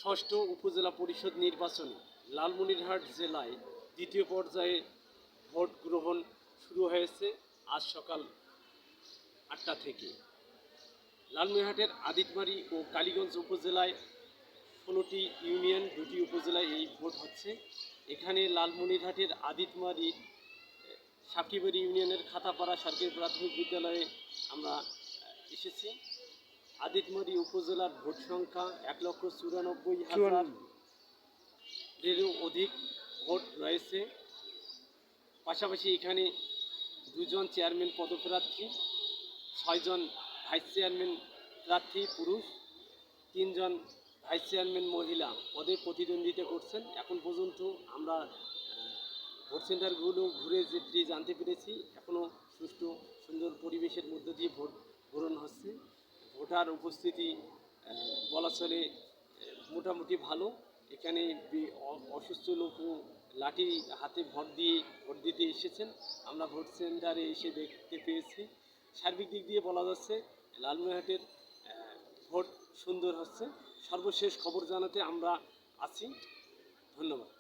ষষ্ঠ উপজেলা পরিষদ নির্বাচনে লালমনিরহাট জেলায় দ্বিতীয় পর্যায়ে ভোট গ্রহণ শুরু হয়েছে আজ সকাল 8টা থেকে। লালমনিরহাটের আদিতমারি ও কালীগঞ্জ উপজেলায় 16টি ইউনিয়ন, 2টি উপজেলায় এই ভোট হচ্ছে। এখানে লালমনিরহাটের আদিতমারির সাকিবাড়ি ইউনিয়নের খাতাপাড়া সরকারি প্রাথমিক বিদ্যালয়ে আমরা এসেছি। আদিতমারি উপজেলার ভোট সংখ্যা 1,94,000-এরও অধিক ভোট রয়েছে। পাশাপাশি এখানে 2 জন চেয়ারম্যান পদপ্রার্থী, 6 জন ভাইস চেয়ারম্যান প্রার্থী পুরুষ, 3 জন ভাইস চেয়ারম্যান মহিলা পদে প্রতিদ্বন্দ্বিতা করছেন। এখন পর্যন্ত আমরা ভোট সেন্টারগুলো ঘুরে যেটি জানতে পেরেছি, এখনও সুষ্ঠু সুন্দর পরিবেশের মধ্য দিয়ে ভোট গ্রহণ হচ্ছে। ভোটার উপস্থিতি বলা চলে মোটামুটি ভালো। এখানে অসুস্থ লোকও লাঠি হাতে ভোট দিতে এসেছেন, আমরা ভোট সেন্টারে এসে দেখতে পেয়েছি। সার্বিক দিক দিয়ে বলা যাচ্ছে লালমনিরহাটের ভোট সুন্দর হচ্ছে। সর্বশেষ খবর জানাতে আমরা আছি। ধন্যবাদ।